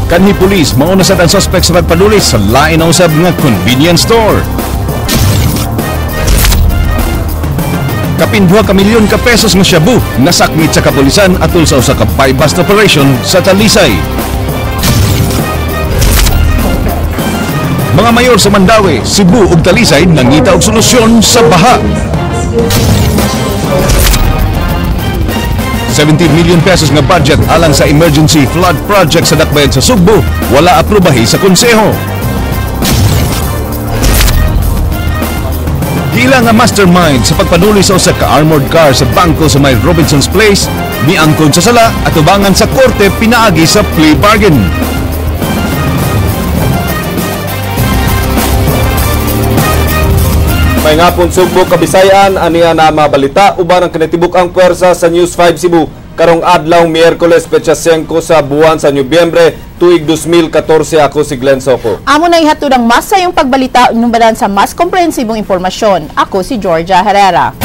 Kanhi pulis mauna sa ang suspect sa pagpadulis sa lain na usab nga convenience store. Kapin 2 ka milyon ka pesos nga shabu nasakmit sa kapulisan atol sa usa ka buy-bust operation sa Talisay. Mga mayor sa Mandaue, Cebu ug Talisay nangita og solusyon sa baha. 17 million pesos nga budget alang sa emergency flood project sa Dakbayan sa Sugbo, wala aprubahi sa konseho. Gila nga mastermind sa pagpaduli sa usa ka armored car sa bangko sa may Robinson's Place, miangkon sa sala at ubangan sa korte pinaagi sa plea bargain. May ngapon Sugbo, Kabisayan, aniya na mabalita uban ang kinatibuk-ang puwersa sa News 5 Cebu karong adlaw Miyerkules petsa 5 sa buwan sa Nobyembre tuig 2014. Ako si Glenn Soco. Amo na ihatod ang mas sayong pagbalita inubadan sa mas komprehensibong impormasyon. Ako si Georgia Herrera.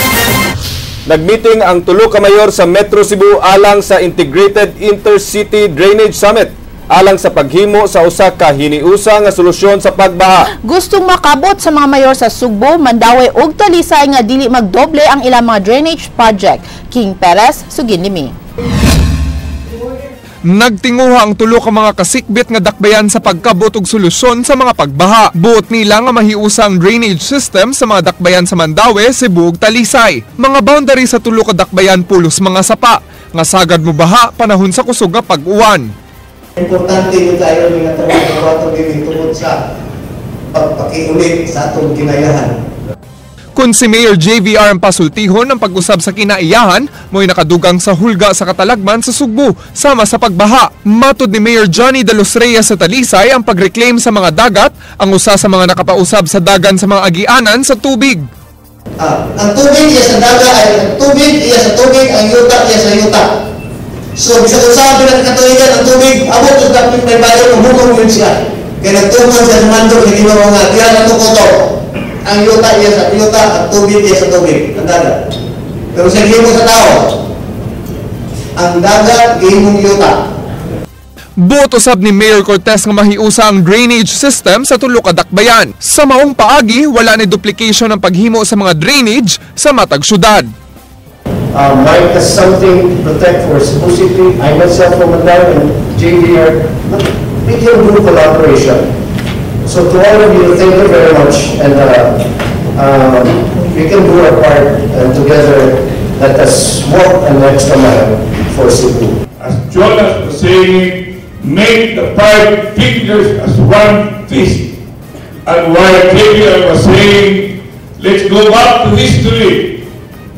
Nagmeeting ang tulo ka mayor sa Metro Cebu alang sa Integrated Intercity Drainage Summit alang sa paghimo sa usa ka hiniusa nga solusyon sa pagbaha. Gustong makabot sa mga mayor sa Sugbo, Mandaue ug Talisay nga dili magdoble ang ilang mga drainage project. King Perez, Suginlimi. Nagtinguha ang tulo ka mga kasikbit nga dakbayan sa pagkabot og solusyon sa mga pagbaha. Buot nila nga mahiusang drainage system sa mga dakbayan sa Mandaue, Cebu ug Talisay. Mga boundary sa tulo ka dakbayan pulos mga sapa nga sagad mo baha panahon sa kusog nga pag-uwan. Importante yung tayo mga trabaho din tungkol sa pagpakiulit sa atong kinayahan. Kung si Mayor JVR ang pasultihon ng pag-usab sa kinaiyahan, mo'y nakadugang sa hulga sa katalagman sa Sugbo, sama sa pagbaha. Matod ni Mayor Johnny De Los Reyes sa Talisay ang pag-reclaim sa mga dagat, ang usa sa mga nakapausab sa dagan sa mga agianan sa tubig. Ang tubig iya sa dagat ay tubig iya sa tubig, ang yuta iya sa yuta. So, bisa usaha bilang katuligan ang tubig, abot yung dapat may bayo, umukong yun siya. Kaya nagtungan siya sa mandog, hindi mo mga, kaya natukoto. Ang yuta iya sa yuta, ang tubig iya sa tubig, ang dagat. Pero sa himo sa tao, ang dagat, himong yuta. Buot usab ni Mayor Cortez nga mahiusa ang drainage system sa tulo ka dakbayan. Sa maong paagi, wala ni duplication ng paghimo sa mga drainage sa matag syudad. Mike has something to protect for Cebu City. I myself from Mandaue and JVR, we can do collaboration. So to all of you, thank you very much, and we can do our part, and together let us walk an extra mile for Cebu. As Jonas was saying, make the 5 figures as one fist. And while Gabriel was saying, let's go back to history.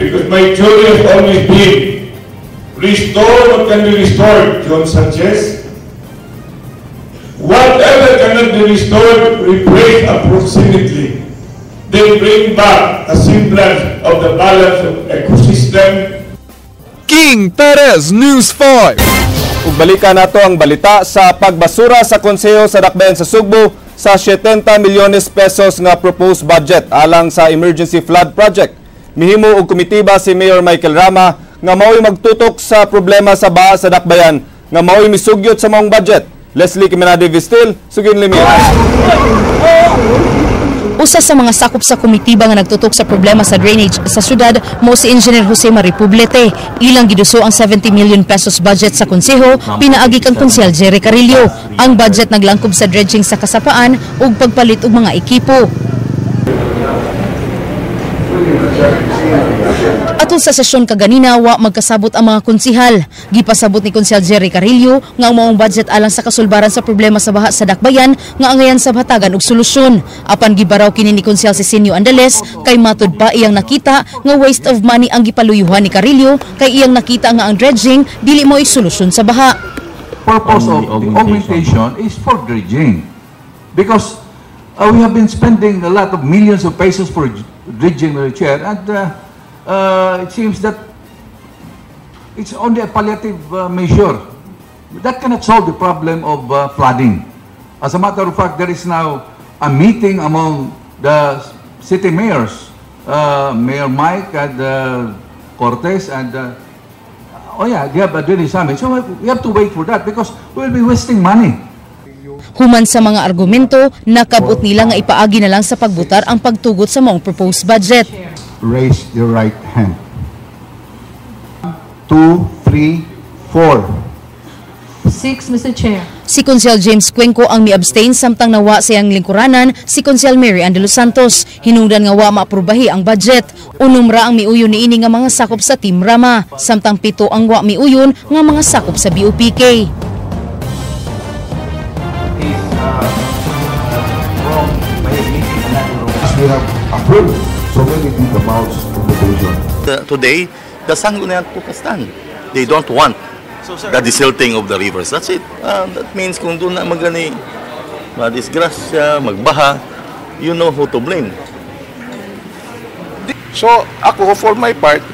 Because my theory has always been, restore what can be restored, John Sanchez. Whatever cannot be restored, replace approximately. They bring back a semblance of the balance of ecosystem. King Perez, News 5. Ug balikan nato ang balita sa pagbasura sa konseho sa Dakbayan sa Sugbo sa 70 milyones pesos nga proposed budget alang sa emergency flood project. Mihimo og komitiba si Mayor Michael Rama nga mao'y magtutok sa problema sa baha sa Dakbayan nga mao'y misugyot sa maong budget. Leslie Kimenade Vistil, Suginlimi. Usa sa mga sakop sa komitiba nga nagtutok sa problema sa drainage sa syudad mo si Engineer Jose Maripublete. Ilang giduso ang 70 million pesos budget sa konseho, pinaagi kang Konsehal Jerry Carillo. Ang budget naglangkob sa dredging sa kasapaan ug pagpalit og mga ekipo. Atol sa sesyon kaganina, wa magkasabot ang mga konsehal. Gipasabot ni Konsehal Jerry Carillo nga ang maong budget alang sa kasulbaran sa problema sa baha sa Dakbayan nga angayan sa hatagan og solusyon. Apan gibaraw kini ni Konsehal Cecinio Andales kay matud pa iyang nakita nga waste of money ang gipaluyuhan ni Carillo kay iyang nakita nga ang dredging dili mo solusyon sa baha. Purpose of the augmentation is for dredging because we have been spending a lot of millions of pesos for dredging the chair, and it seems that it's only a palliative measure. That cannot solve the problem of flooding. As a matter of fact, there is now a meeting among the city mayors, Mayor Mike and Cortez, and oh yeah, they have a daily summit. So we have to wait for that because we will be wasting money. Human sa mga argumento, nakabot nila nga ipaagi na lang sa pagbutar ang pagtugot sa maong proposed budget. Raise your right hand. 2, 3, 4. 6, Mr. Chair. Si Konsel James Cuenco ang mi-abstain samtang nawa siyang lingkuranan si Konsel Mary Ann de los Santos. Hinungdan nga wa maaprubahi ang budget. Unumra ang miuyon niini nga mga sakop sa Team Rama, samtang 7 ang wa miuyon nga mga sakop sa BOPK. We have approved so many big amounts of the division. Today, the Sangguniang Tukastan, they don't want the desilting of the rivers. That's it. That means kung doon na magani, madisgrasya, magbaha, you know who to blame. So, ako, for my part,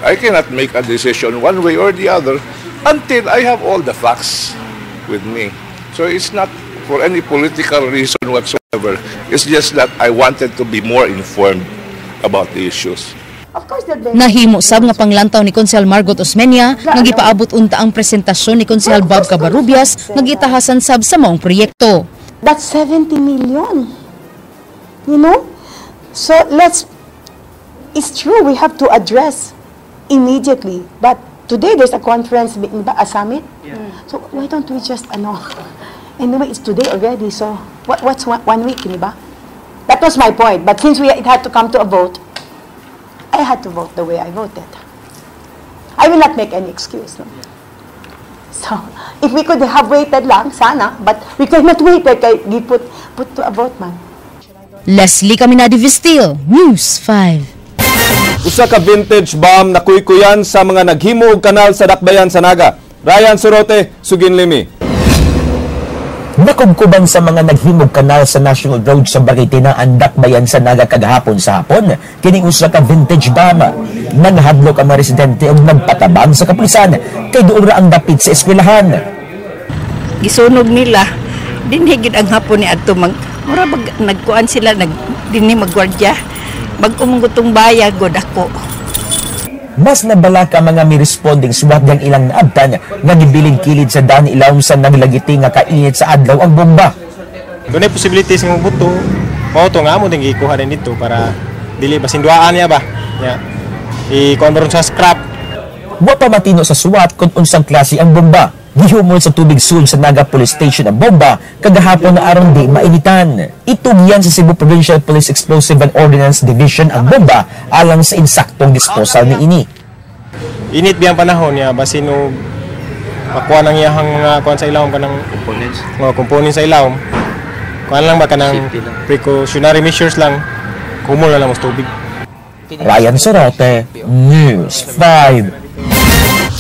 I cannot make a decision one way or the other until I have all the facts with me. So, it's not for any political reason whatsoever. It's just that I wanted to be more informed about the issues. Nahimo sab nga panglantaw ni Konsehal Margot Osmeña nga gipaabot unta ang presentasyon ni Konsehal Bob Cabarrubias nga gitahasan sab sa maong proyekto. That's 70 million. You know? So it's true we have to address immediately. But today there's a conference, a summit. Yeah. So why don't we just anyway, it's today already. So what's 1 week, di ba? That was my point. But since it had to come to a vote, I had to vote the way I voted. I will not make any excuse. No? So, if we could have waited lang, sana, but we cannot wait. We put to a vote, man. Leslie Caminadi Vistil, News 5. Usa ka vintage bomb na kuykuyan sa mga naghimo og kanal sa Dakbayan sa Naga. Ryan Sorote, Suginlimi. Nakubkuban sa mga naghimog kanal sa National Road sa Baritina ang Dakbayan sa Naga kagahapon sa hapon. Kining usa ka vintage bomb. Nanghadlok ang mga residente og nagpatabang sa kapulisan kay doon ra ang dapit sa eskwelahan. Gisunog nila dinhigid ang hapon ni adto mura nagkuan sila dinhi maggwardya mag-umungutong bayag god ako. Mas nabala ka mga mi-responding suwat ng ilang naabtan nga gibiling kilid sa daan ilawom sa naglagiti nga kainit sa adlaw ang bomba. Doon ay posibilities ng buto, mao to nga mo din gikuha din dito para dili basinduaan niya ba. Yeah. I-kuan ba ron sa scrap. Wa pa matino sa suwat kung unsang klase ang bomba. Gihumol sa tubig sul sa Naga Police Station ang bomba kagahapon na aron di mainitan. Itugyan sa Cebu Provincial Police Explosive and Ordnance Division ang bomba alang sa insaktong disposal ni ini. Init biyang panahon niya basin og makuha nang iyahang mga kuan sa ilawom kanang components. Mga components sa ilawom. Kuan lang ba kanang precautionary measures lang. Humol na lang mas tubig. Ryan Sorote, News 5.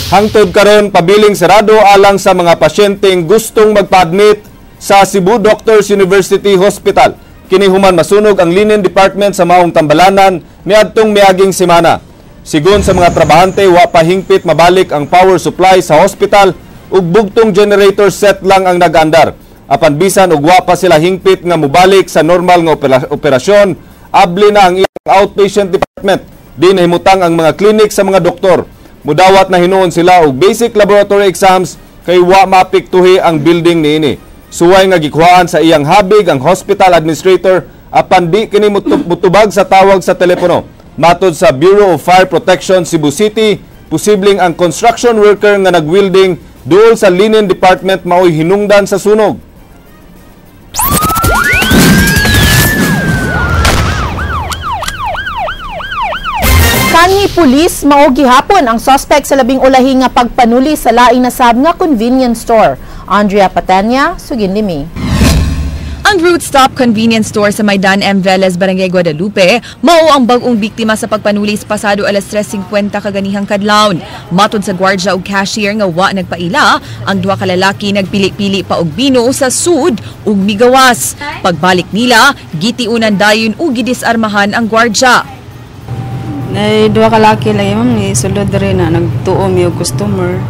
Hangtod karon pabiling sarado alang sa mga pasyenteng gustong magpa-admit sa Cebu Doctors University Hospital. Kini human masunog ang linen department sa maong Tambalanan niadtong miaging semana. Sigon sa mga trabahante, wa pa hingpit mabalik ang power supply sa hospital ug bugtong generator set lang ang nag-andar. Apan bisan ug wa pa sila hingpit nga mobalik sa normal nga operasyon, abli na ang ilang outpatient department. Di nahimutang ang mga clinic sa mga doktor. Mudawat na hinuon sila og basic laboratory exams kay wa mapiktuhi ang building niini. Suway nga gikuhaan sa iyang habig ang hospital administrator apan di kini mutubag sa tawag sa telepono. Matod sa Bureau of Fire Protection Cebu City, posibleng ang construction worker nga nagwielding duol sa linen department maoy hinungdan sa sunog. Kanhi pulis mao gihapon ang suspect sa labing ulahi nga pagpanuli sa laing nasab nga convenience store. Andrea Patania, Suginlimi. Ang Root Stop Convenience Store sa Maidan M. Velez, Barangay Guadalupe, mao ang bag-ong biktima sa pagpanuli sa pasado alas 3:50 kaganihang kadlawon. Matod sa gwardya ug cashier nga wa nagpaila, ang duha ka lalaki nagpili-pili pa og bino sa sud ug migawas. Pagbalik nila, gitiunan dayon ug gidisarmahan ang gwardya. Dua ka laki lagi ma'am ni sulod rin na nagtuom yung customer.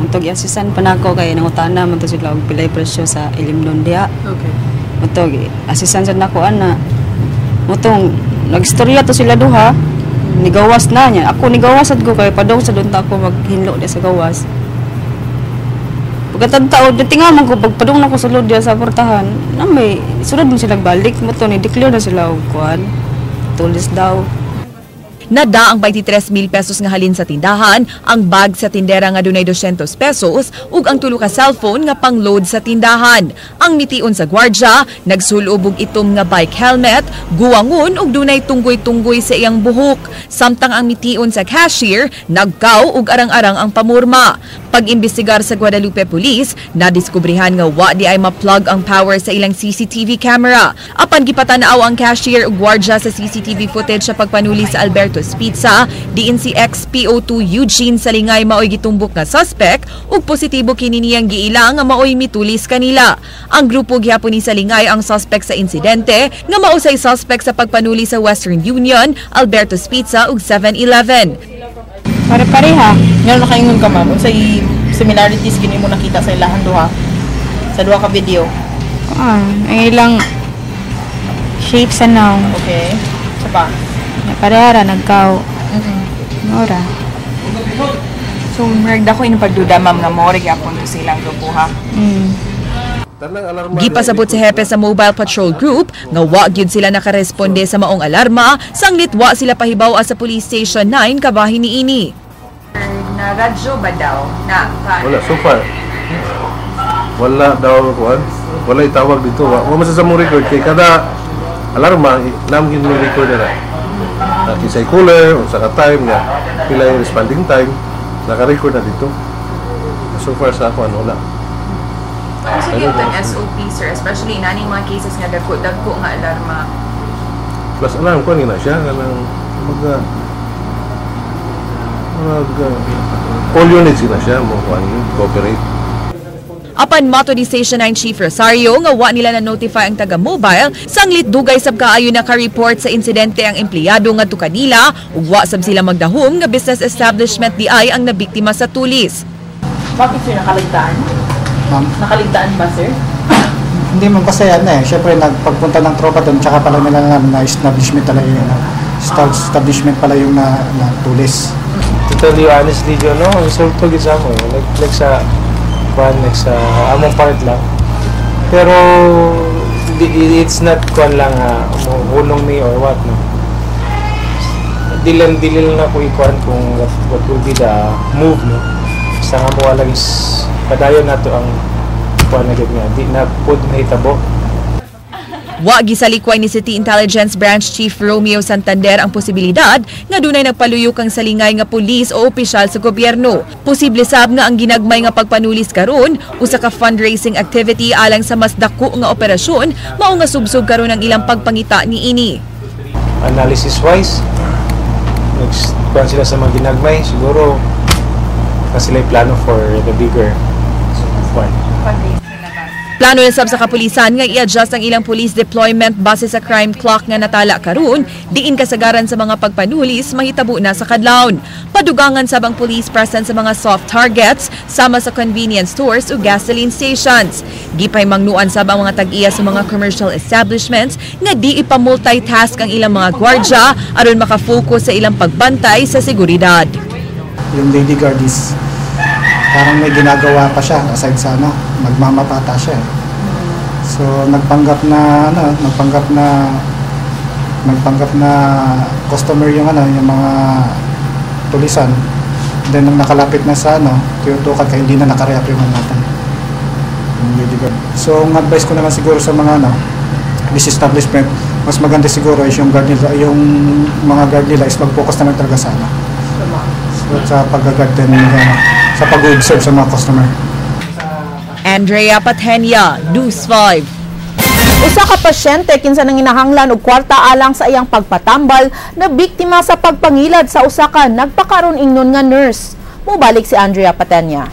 Matog asisan pa nako kay nangutana man to sila og pilay presyo sa ilimnon dia. Okay. Matog asisan sad nako ana. Motong nagstorya to sila duha. Nigawas na niya. Ako nigawas sad ko kay padong sa dunta ako maghinlo di sa gawas. Pagkatagtao, datingaman ko, pagpadung na ko sulod diya sa portahan, na may, sunod mo sila balik, mo to, ni-declare na sila og kuan, tulis daw. Nada ang 23,000 pesos nga halin sa tindahan, ang bag sa tindera nga dunay 200 pesos ug ang tulo ka cellphone nga pang-load sa tindahan. Ang mitiun sa gwardya, nagsulubog itom nga bike helmet, guwangon ug dunay tunggoy-tunggoy sa iyang buhok. Samtang ang mitiun sa cashier, nagkaw ug arang-arang ang pamorma. Pag-imbestigar sa Guadalupe Police, nadiskubrihan nga wa di ay ma-plug ang power sa ilang CCTV camera. Apan gipatanaw ang cashier ug gwardya sa CCTV footage sa pagpanuli sa Alberto's Pizza, diin si XPO2 Eugene Salingay maoy gitumbok nga suspect ug positibo kini niyang giila nga maoy mitulis kanila. Ang grupo gihapon ni Salingay ang suspect sa insidente nga mao say suspect sa pagpanuli sa Western Union, Alberto's Pizza ug 7-Eleven. Pare-pareha. Ngayon nakaingon ka ma'am, sa similarities kini mo nakita sa ilahan duha. Sa duha ka video. Ang ilang shapes now. Okay. Sa pa? Pareha nagkaw. Mora. So, meragda ko yung pagduda ma'am nga mo gyapon to silang grupo ha. Gipasabot si Hepe sa Mobile Patrol Group nga wa gyud sila nakaresponde sa maong alarma sanglit wa sila pahibaw sa Police Station 9 kabahin niini. Na radyo ba daw na wala so far. Wala daw kuan. Wala itawag dito. Wa masasamong record kay kada alarma namin yung record na. At isay cooler o sa time nga pila yung responding time naka-record na dito. So far sa ako wala. Kasi yung SOP, sir, especially in any mga cases nga dagko nga alarma. Plus alarm ko na siya, kanang all units na siya, mo cooperate. Apan mato ni Station 9 Chief Rosario nga wa nila na-notify ang taga-mobile, sanglit dugay sab kaayo naka-report sa insidente ang empleyado ngadto kanila ug wa sab sila magdahom nga business establishment di ay ang nabiktima sa tulis. Bakit sir nakaligtaan? Nakaligtaan ba, sir? Hindi man kasi yan eh. Siyempre, nagpagpunta ng tropa doon, tsaka pala nila na establishment pala yung establishment pala yung na tulis. To tell you honestly, John, no, resulto gid sa mo. Like sa among part lang. Pero it's not kwan lang hulong me or what, no. Dilil na ko ikuan kung what will be the move, no. Sa nga mo lang is padayon nato ang kuan na gid nga di na pud mahitabo. Wa gisalikway ni City Intelligence Branch Chief Romeo Santander ang posibilidad nga dunay nagpaluyok ang salingay nga pulis o opisyal sa gobyerno. Posible sab nga ang ginagmay nga pagpanulis karon usa ka fundraising activity alang sa mas dako nga operasyon mao nga subsub karon ang ilang pagpangita niini. Analysis wise, kuan sila sa mga ginagmay siguro kasi sila plano for the bigger one. Plano na sab sa kapulisan nga i-adjust ang ilang police deployment base sa crime clock nga natala karon, diin kasagaran sa mga pagpanulis mahitabo na sa kadlawon. Padugangan sab ang police presence sa mga soft targets sama sa convenience stores o gasoline stations. Gipay mangnuan sab ang mga tag-iya sa mga commercial establishments nga di ipamultitask ang ilang mga gwardya aron makafocus sa ilang pagbantay sa seguridad. Yung lady guard is parang may ginagawa pa siya aside sa magmamapata siya. So nagpanggap na customer yung yung mga tulisan. Then nung nakalapit na sa tinutukan kaya hindi na nakareact yung natin. Yung lady guard. So ang advice ko naman siguro sa mga this establishment, mas maganda siguro is yung guard nila, yung mga guard nila is mag-focus naman talaga sa sa pag-guard din sa pag-observe sa mga customer. Andrea Patenia, News 5. Usa ka pasyente kinsa nang inahanglan og kwarta alang sa iyang pagpatambal na biktima sa pagpangilad sa usa ka nagpakaron ingnon nga nurse. Mubalik si Andrea Patenia.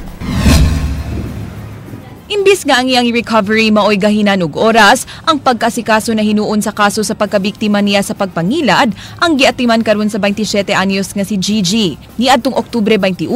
Imbis nga ang iyang recovery maoy gahinan og oras, ang pagkasikaso na hinuon sa kaso sa pagkabiktima niya sa pagpangilad ang giatiman karon sa 27 anyos nga si Gigi. Niadtong Oktubre 21,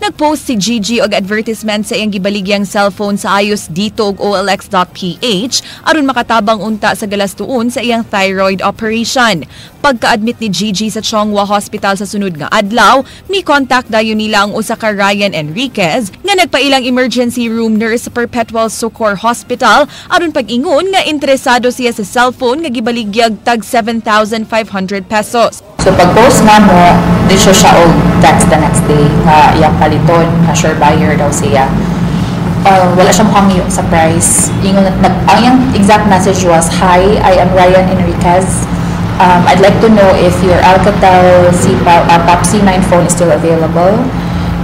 nagpost si Gigi og advertisement sa iyang gibaligyang cellphone sa ayos dito og olx.ph aron makatabang unta sa galastuon sa iyang thyroid operation. Pagka-admit ni Gigi sa Chongwa Hospital sa sunod nga adlaw, mi contact dayon nila ang usa ka Ryan Enriquez nga nagpailang emergency room nurse sa Perpetual Succor Hospital aron pag-ingon nga interesado siya sa cellphone nga gibaligyag tag 7,500 pesos. So pag-post nga mo, di siya og text the next day nga iyang paliton, na sure buyer daw siya. Wala siya mukhang sa price. Ang iyang exact message was, "Hi, I am Ryan Enriquez. I'd like to know if your Alcatel PAPC 9 phone is still available.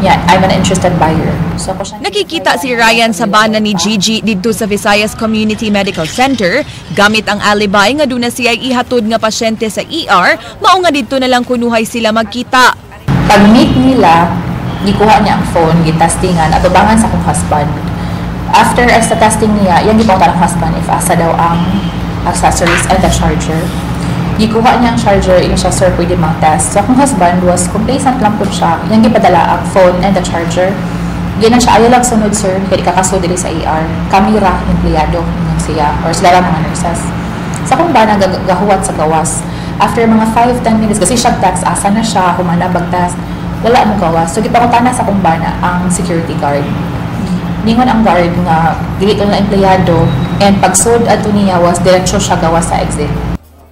Yeah, I'm an interested buyer." So, nakikita si Ryan sa bana ni Gigi dito sa Visayas Community Medical Center gamit ang alibi nga duna siya ihatod nga pasyente sa ER, mao nga dito na lang kunuhay sila magkita. Pag-meet nila, gikuha niya ang phone, gitestingan, at ubangan sa akong husband. After sa testing niya, yan gipunta ng husband if asa daw ang accessories and the charger. Gikuha niya ang charger, yun siya, "Sir, pwede mag-test." So akong husband was complacent lang po siya. Yan gipadala ang phone and the charger. Ginan siya, "Ayaw lang sunod, sir, kaya ikakaso dili sa ER. Kamera, empleyado siya, or sila lang mga nurses." Sa akong ba nagahuwat sa gawas. After mga 5-10 minutes, kasi siya text, asa na siya, humana bag-test, wala mong gawas. So gipakutana sa akong bana ang security guard. Ningon ang guard nga, dili na empleyado, and pagsud ato niya was diretsyo siya gawas sa exit.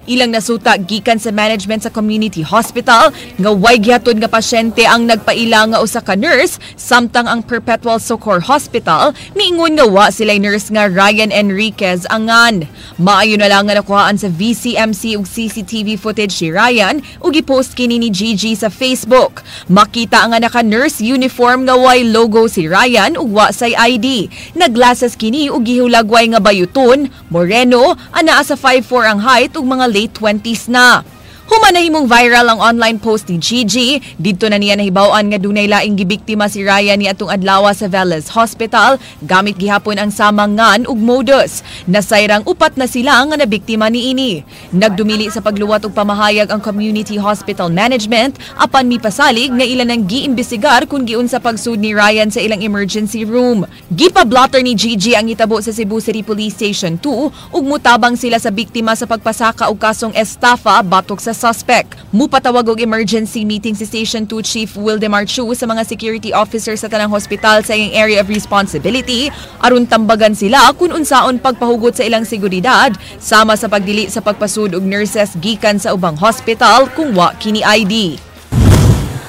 Ilang nasuta gikan sa management sa community hospital nga way gihatod nga pasyente ang nagpaila nga usa ka nurse, samtang ang Perpetual Succor Hospital miingon nga wa sila'y nurse nga Ryan Enriquez angan. Maayo na lang nga nakuhaan sa VCMC ug CCTV footage si Ryan ug gipost kini ni Gigi sa Facebook. Makita nga naka-nurse uniform nga way logo si Ryan ug wa say ID. Naglasas kini ug gihulagway nga bayuton, moreno, anaa sa 5'4" ang height ug mga late 20s na. Humanahimong viral ang online post ni Gigi. Dito na niya nahibawan nga dunay laing gibiktima si Ryan ni atong adlaw sa Velez Hospital gamit gihapon ang samangan ug modus. Nasayrang upat na sila nga nabiktima niini. Nagdumili sa pagluwat og pamahayag ang Community Hospital Management apan mipasalig nga ilan ang giimbestigar kung giunsa pagsud ni Ryan sa ilang emergency room. Gipablotter ni Gigi ang itabo sa Cebu City Police Station 2 ug mutabang sila sa biktima sa pagpasaka og kasong estafa batok sa suspect. Mupatawag og emergency meeting si Station 2 Chief Wildemar Chu sa mga security officers sa tanang hospital sa iyang area of responsibility aron tambagan sila kung unsaon pagpahugot sa ilang seguridad sama sa pagdili sa pagpasud og nurses gikan sa ubang hospital kung wa kini ID.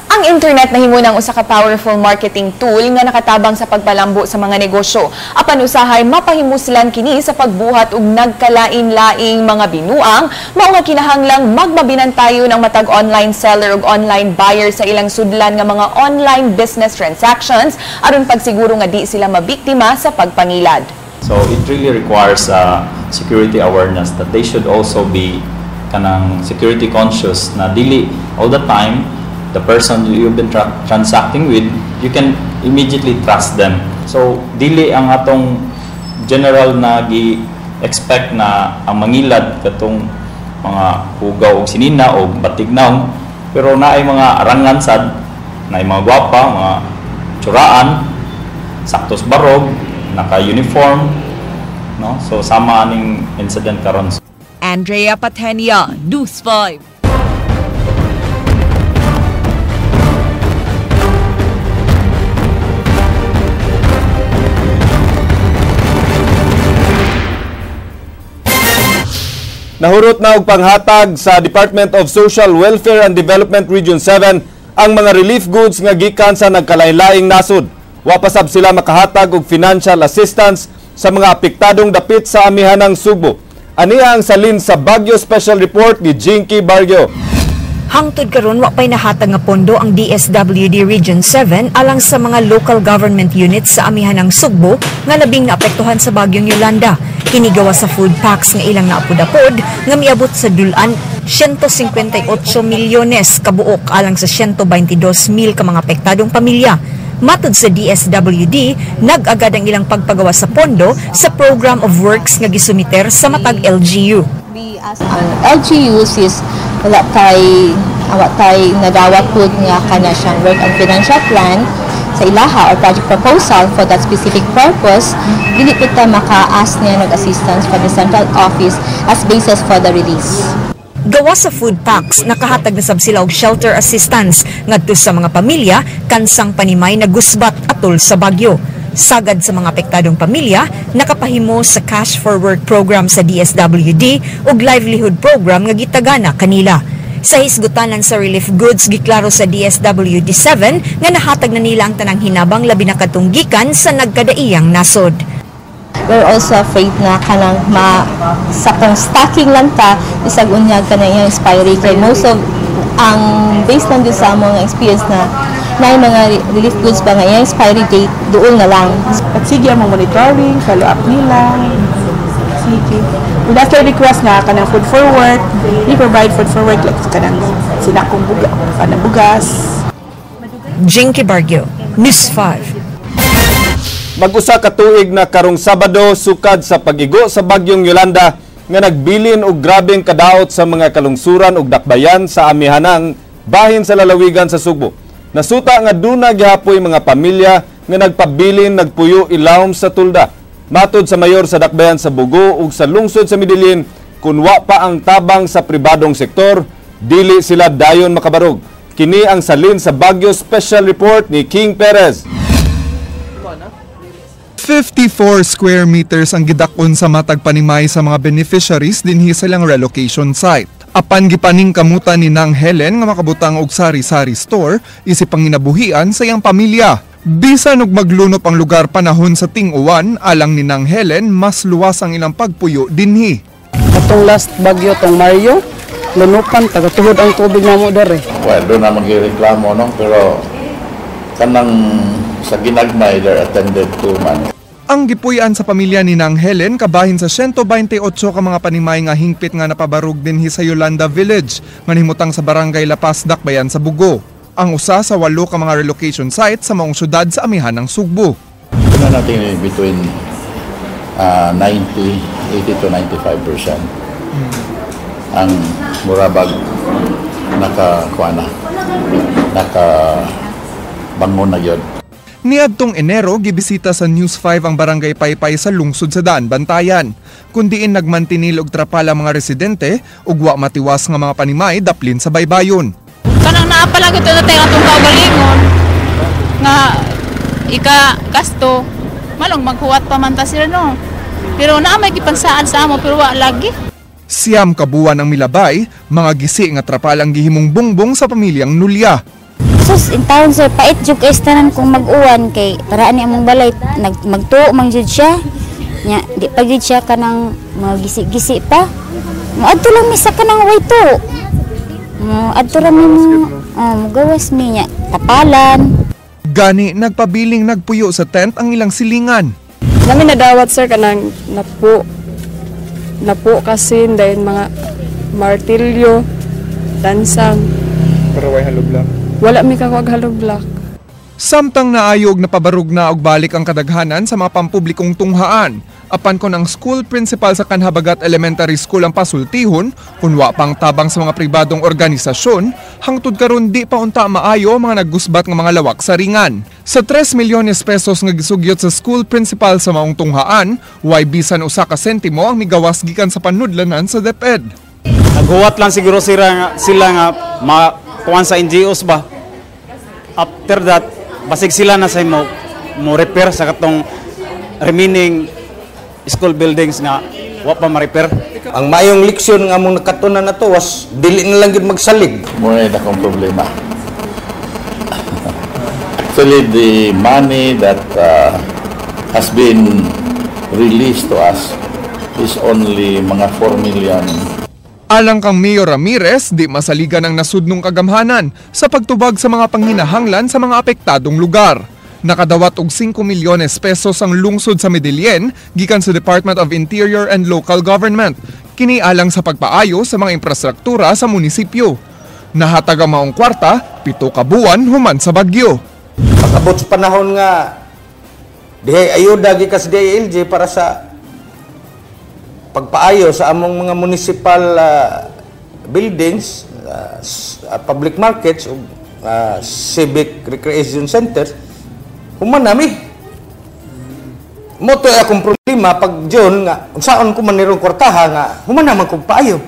Ang internet nahimo ng usa ka powerful marketing tool nga nakatabang sa pagpalambo sa mga negosyo. Apan usahay mapahimuslan kini sa pagbuhat og nagkalain-laing mga binuang, mao nga kinahanglang magmabinantayon ang matag online seller ug online buyer sa ilang sudlan nga mga online business transactions aron pagsiguro nga di sila mabiktima sa pagpangilad. So it really requires security awareness that they should also be kanang security conscious na dili all the time the person you've been transacting with, you can immediately trust them. So, dili ang atong general na gi-expect na ang mangilad katong mga hugaw o sinina o batignaw, pero naay mga arangan sad, naay mga gwapa, mga tsuraan, saktos barog, naka-uniform, no? So, sama aning incident karon. Andrea Patenia, News 5. Nahurot na og panghatag sa Department of Social Welfare and Development Region 7 ang mga relief goods nga gikan sa nagkalain-laing nasod. Wa pa sab sila makahatag og financial assistance sa mga apektadong dapit sa amihanang Subo. Aniya ang salin sa Baguio Special Report ni Jinky Barrio. Hangtod karon wa pay nahatag nga pondo ang DSWD Region 7 alang sa mga local government units sa amihanang Sugbo nga labing naapektuhan sa bagyong Yolanda. Kini gawa sa food packs nga ilang naapod-apod nga miabot sa dulan 158 milyones kabuok alang sa 122,000 ka mga apektadong pamilya. Matod sa DSWD, nag-agad ang ilang pagpagawa sa pondo sa Program of Works nga gisumiter sa matag LGU. LGUs is wala tay nadawat po nga kana siyang work and financial plan sa ilaha or project proposal for that specific purpose, dili kita maka-ask niya ng assistance from the central office as basis for the release. Gawa sa food packs, nakahatag na sab sila og shelter assistance ngadto sa mga pamilya kansang panimay na gusbat atol sa bagyo. Sagad sa mga apektadong pamilya, nakapahimo sa Cash for Work program sa DSWD ug livelihood program nga gitagana kanila. Sa hisgutanan sa relief goods, giklaro sa DSWD-7 nga nahatag na nila ang tanang hinabang labi na katunggikan sa nagkadaiyang nasod. We're also afraid na kanang sa kung stocking lang ta, isag unyag ka na yung expiry kay most of ang based on this sa mga experience na yung mga relief goods ba nga yung expiry date doon na lang. At sige ang monitoring, follow up nila. Sige. With after request nga kanang food for work, we provide food for work like kanang sinakong bugas. Jinky Bargyo, News 5. Mag-usa ka tuig na karong Sabado sukad sa pag-igo sa bagyong Yolanda nga nagbilin og grabeng kadaot sa mga kalungsuran ug dakbayan sa amihanang bahin sa lalawigan sa Sugbo. Nasuta nga duna gihapoy mga pamilya nga nagpabilin nagpuyo ilawom sa tulda. Matod sa mayor sa dakbayan sa Bugo ug sa lungsod sa Medellin, kun wa pa ang tabang sa pribadong sektor, dili sila dayon makabarog. Kini ang salin sa Baguio Special Report ni King Perez. 54 square meters ang gidakon sa matag panimay sa mga beneficiaries dinhi sa ilang relocation site. Apan gipaning kamutan ni Nang Helen nga makabutang og sari-sari store isip panginabuhian sa iyang pamilya. Bisan og maglunop ang lugar panahon sa ting-uwan, alang ni Nang Helen mas luwas ang ilang pagpuyo dinhi. Atong last bagyo tong Mario, lunupan tagatuhod ang tubig namo dere. Well, doon naman gireklamo no, pero kanang sa ginagmay there attended to man. Ang gipuy-an sa pamilya ni Nang Helen kabahin sa 128 ka mga panimay nga hingpit nga napabarog dinhi sa Yolanda Village nga himutang sa Barangay Lapas, Dakbayan sa Bugo. Ang usa sa 8 ka mga relocation site sa maong syudad sa amihanang Sugbo. Ito na natin between 80 to 95%. Ang murabag nakabangon na yun. Niadtong Enero, gibisita sa News 5 ang Barangay Paypay sa lungsod sa Daan, Bantayan. Kundiin nagmantinil og trapal ang mga residente ug wa matiwas nga mga panimay daplin sa baybayon. Kanang naapalag ito na tayo atong kaugalingon nga ika-gasto malong maghuwat pa man ta sila no. Pero naa may gipansaan sa amo pero wa lagi. Siyam kabuan ang milabay, mga gisi nga trapal ang gihimong bungbong sa pamilyang Nulya. Sus, in town sir, pait jud kay tanan kung mag-uwan kay para ani among balay magtuo man jud siya. Nya di pa jud siya kanang magisi-gisi pa. Moadto lang mi sa kanang way to. Adto ra mi gawas mi nya tapalan. Gani nagpabiling nagpuyo sa tent ang ilang silingan. Nami nadawat sir kanang napo kasi dahil mga martilyo, dansang. Pero way halog lang. Wala mi kawag halog black. Samtang naayog na pabarog na og balik ang kadaghanan sa mga pampublikong tunghaan. Apan kon ang school principal sa Kanhabagat Elementary School ang pasultihon, kun wa pang tabang sa mga pribadong organisasyon, hangtod karon di pa unta maayo mga naggusbat nga mga lawak sa ringan. Sa 3 milyones pesos nga gisugyot sa school principal sa maong tunghaan, way bisan usa ka sentimo ang migawas gikan sa panudlanan sa DepEd. Naghuwat lang siguro sila nga kuan sa NGOs ba. After that, basig sila na sa mo repair sa katong remaining school buildings nga wa pa ma-repair. Ang mayong leksyon nga among nakatunan na to was dili na lang gid magsalig. Muna na akong problema. Actually, the money that has been released to us is only mga 4 million. Alang kang Mayor Ramirez, di masaligan ang nasudnong kagamhanan sa pagtubag sa mga panghinahanglan sa mga apektadong lugar. Nakadawat og 5 milyones pesos ang lungsod sa Medellin gikan sa Department of Interior and Local Government. Kini alang sa pagpaayo sa mga infrastruktura sa munisipyo. Nahatag ang maong kwarta, 7 ka buwan human sa bagyo. Pag-abot sa panahon nga dihay ayuda gikas DILG para sa pagpaayo sa among mga municipal buildings, public markets, civic recreation centers, human nami. Mo to akong problema pag June nga unsaon ko man nirong kwartaha nga human naman kog paayo.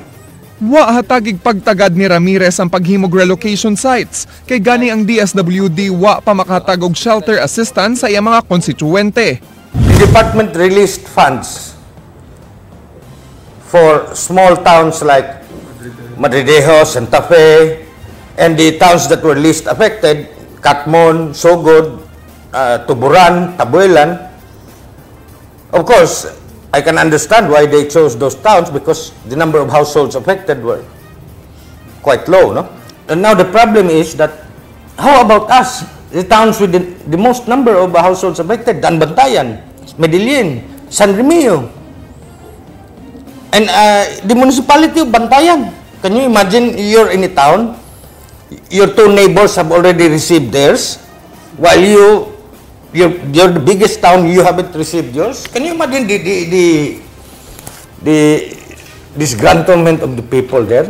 Wa hatagig pagtagad ni Ramirez ang paghimog relocation sites kay gani ang DSWD wa pa makahatag og shelter assistance sa iyang mga konstituwente. The department released funds for small towns like Madridejo, Santa Fe, and the towns that were least affected, Katmon, Sogod, Tuburan, Tabuelan. Of course, I can understand why they chose those towns because the number of households affected were quite low, no? And now the problem is that, how about us, the towns with the most number of households affected, Danbantayan, Medellin, San Remio, and the municipality of Bantayan. Can you imagine you're in a town, your two neighbors have already received theirs, while you're the biggest town, you haven't received yours? Can you imagine the disgruntlement of the people there?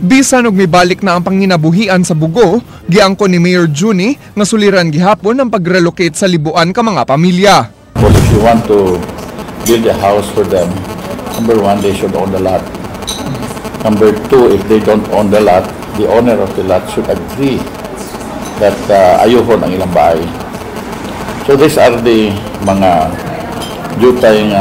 Bisan og mibalik na ang panginabuhian sa Bugo, giangko ni Mayor Juni nga suliran gihapon ang pag-relocate sa libuan ka mga pamilya. But if you want to build a house for them, number one, they should own the lot. Number two, if they don't own the lot, the owner of the lot should agree that ayuhon ang ilang bahay. So these are the mga jutay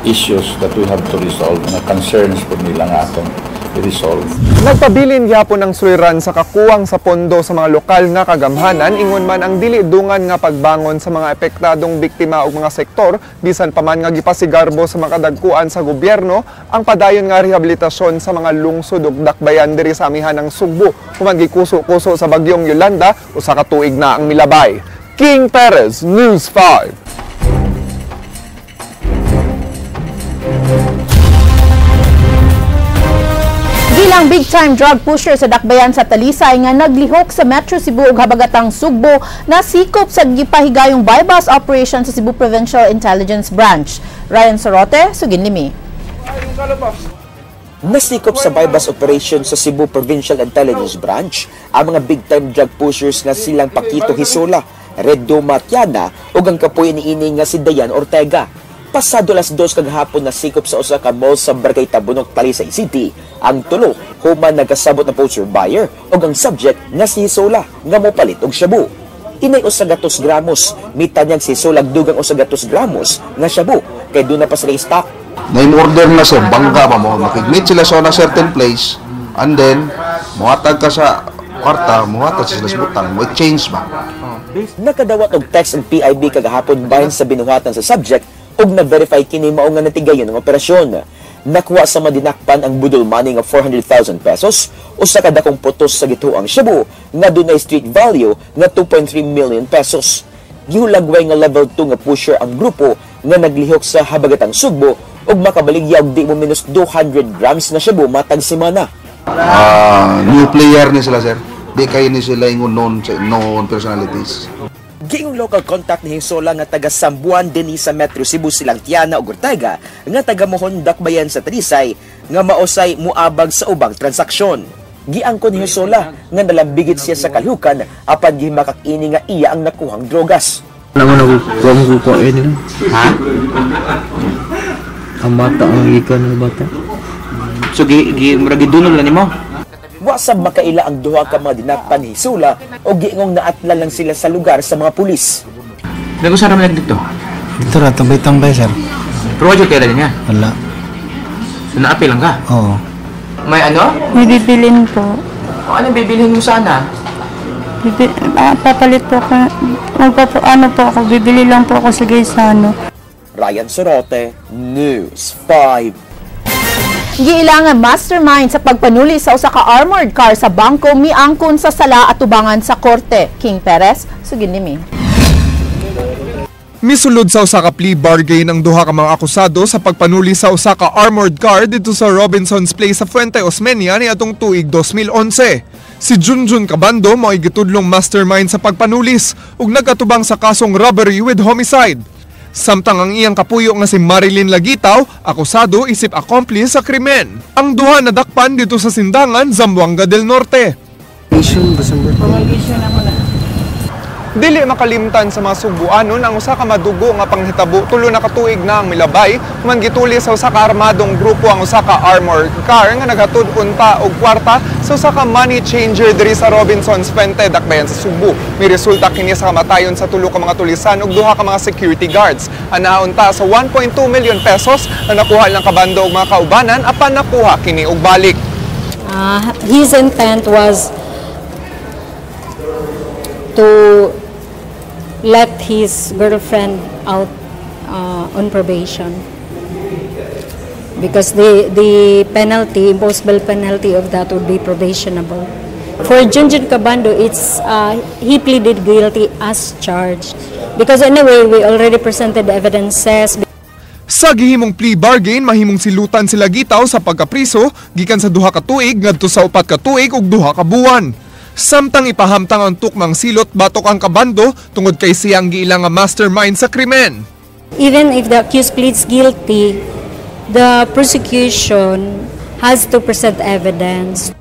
issues that we have to resolve, mga concerns po nila nga atong i-resolve. Nagpabilin gyapon ang suliran sa kakuwang sa pondo sa mga lokal nga kagamhanan ingon man ang dili dungan nga pagbangon sa mga epektadong biktima ug mga sektor bisan pa man nga gipasigarbo sa mga kadagkuan sa gobyerno ang padayon nga rehabilitasyon sa mga lungsod ug dakbayan diri sa amihanang Sugbo human gikuso-kuso sa bagyong Yolanda usa ka tuig na ang milabay. King Perez, News 5. Gilang big-time drug pusher sa dakbayan sa Talisay nga naglihok sa Metro Cebu ug habagatang Sugbo na sikop sa gipahigayong bypass operation sa Cebu Provincial Intelligence Branch. Ryan Sorote, Suginlimi. Nasikop sa bypass operation sa Cebu Provincial Intelligence Branch ang mga big-time drug pushers nga silang Paquito Hisola, Redo Matiana ug ang kapoy niini nga si Dayan Ortega. Pasado alas 2 kagahapon na sikop sa usa ka mall sa Barangay Tabunok, Talisay City. Ang tulo human nagkasabot na poacher buyer ug ang subject nga si Hisola nga mopalit og shabu. Inay 100 gramos, mitanyag si Hisola dugang 100 gramos nga shabu kay doon na pa sila stock. Na-order na sir, bangga pa mo, makigmeet sila sa una certain place and then muhatag ka sa kwarta, muhatag sila sa butang, may change ba? Nakadawat og text ang PIB kagahapon bahin sa binuhatan sa subject ug na-verify kini mao nga natigayon ang operasyon. Nakuha sa madinakpan ang budol money nga 400,000 pesos o sa kadakong putos sa gituang shabu nga dunay street value nga 2.3 million pesos. Gihulagway nga level 2 nga pusher ang grupo nga naglihok sa habagatang Sugbo ug makabaligya og di mo minus 200 grams na shabu matag semana. New player ni sila sir. Di kayo ni sila yung known personalities. Giing local contact ni Hisola nga taga Sambuan din sa Metro Cebu silang Tiana ug Ortega nga taga Mohon Dakbayan sa Talisay nga mausay muabag sa ubang transaksyon. Giangkon ni Hisola nga nalambigit siya sa kalukan apan gimakak-ini nga iya ang nakuhang drogas. Naman ako ko ini. Ha? Ang bata ang ikan ng bata. So murag gidunol na nimo? Wasab makaila ang duha ka mga dinakpan ni Hisola o giingong naatlan lang sila sa lugar sa mga pulis. Nagusara man dito. Dito ra tambay-tambay sir. Pero wala kaya niya. Wala. So naapi lang ka? Oo. May ano? May bibilin po. O ano bibilhin mo sana? Papalit po ako. Bibili lang po ako sa Gaisano. Ryan Sorote, News 5. Giilangan mastermind sa pagpanuli sa usa ka armored car sa bangko miangkon sa sala at tubangan sa korte. King Perez, Suginlimi. Misulod sa usa ka plea bargain ang duha ka mga akusado sa pagpanuli sa usa ka armored car dito sa Robinson's Place sa Fuente Osmeña niadtong tuig 2011. Si Junjun Cabando mao gitudlong mastermind sa pagpanulis ug nagkatubang sa kasong robbery with homicide. Samtang ang iyang kapuyo nga si Marilyn Lagitaw, akusado isip accomplice sa krimen. Ang duha nadakpan dito sa Sindangan, Zamboanga del Norte. Dili makalimtan sa mga Subuanon ang usa ka madugo nga panghitabo tulo na katuig na ang milabay man gituli sa usa ka armadong grupo ang usa ka armored car nga naghatod unta og kwarta sa usa ka money changer diri sa Robinsons Fuente, Dakbayan sa Subo. May resulta kini sa kamatayon sa tulo ka mga tulisan ug duha ka mga security guards. Anaunta sa 1.2 million pesos na nakuha lang Cabando og mga kaubanan apan nakuha kini og balik. His intent was to let his girlfriend out on probation because the penalty, impossible penalty of that would be probationable. For Junjun Cabando, it's he pleaded guilty as charged because anyway we already presented the evidences. Sa gihimong plea bargain, mahimong silutan sila Gitaw sa pagkapriso gikan sa duha ka tuig ngadto sa 4 ka tuig ug 2 ka buwan. Samtang ipahamtang ang tukmang silot batok ang Cabando tungod kay siyang giilang nga mastermind sa krimen. Even if the accused pleads guilty, the prosecution has to present evidence.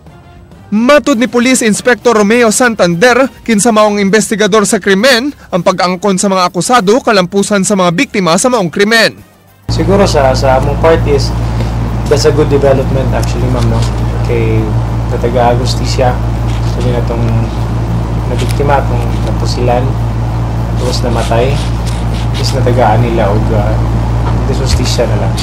Matud ni Police Inspector Romeo Santander, kinsa maong investigador sa krimen, ang pag-angkon sa mga akusado kalampusan sa mga biktima sa maong krimen. Siguro sa among part is that's a good development actually, ma'am, no? Kay Taga-Agustisya sabi na itong nabiktima, itong napusilan, tapos namatay, is natagaan nila o desustisya na lang.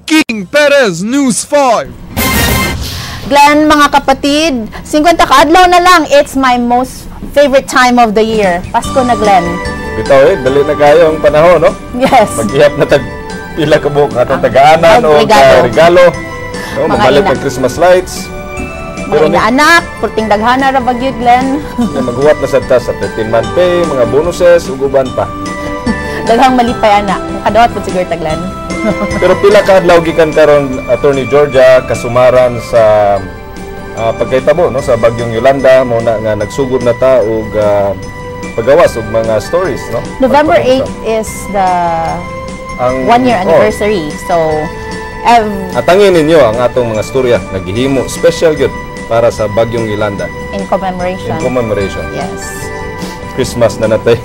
King Perez, News 5. Glenn, mga kapatid, 50 kaadlaw na lang. It's my most favorite time of the year. Pasko na, Glenn. Bitaw dali na kayo ang panahon, no? Yes. Mag-ihap na pila ka buok atong tagaanan o regalo. No, mabalit ang Christmas lights. Mga inaanak, purting daghana ra bagyo, Glenn. Maghuwat na sa 13-month pay, mga bonuses, uguban pa. Daghang malipay, anak. Kadawat po siguro ta, Glenn. Pero pila ka adlaw gikan karon, Attorney Georgia, kasumaran sa pagkaitabo, no, sa bagyong Yolanda, mo na nga nagsugod na ta og pagawas og mga stories, no? November 8 is the 1-year anniversary. So, atangin ninyo ang atong mga storya naghihimo special good para sa bagyong Yolanda. In commemoration. In commemoration. Yes. Christmas na natay.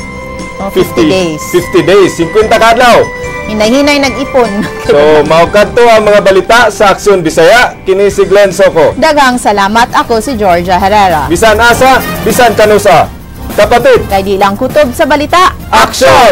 50 days. 50 days, 50 kadlaw. Hinay-hinay nag-ipon. So, maukadto ang mga balita sa Aksyon Bisaya. Kini si Glenn Soco. Daghang salamat. Ako si Georgia Herrera. Bisan asa, bisan kanusa. Kapatid. Kay di lang kutob sa balita. Aksyon!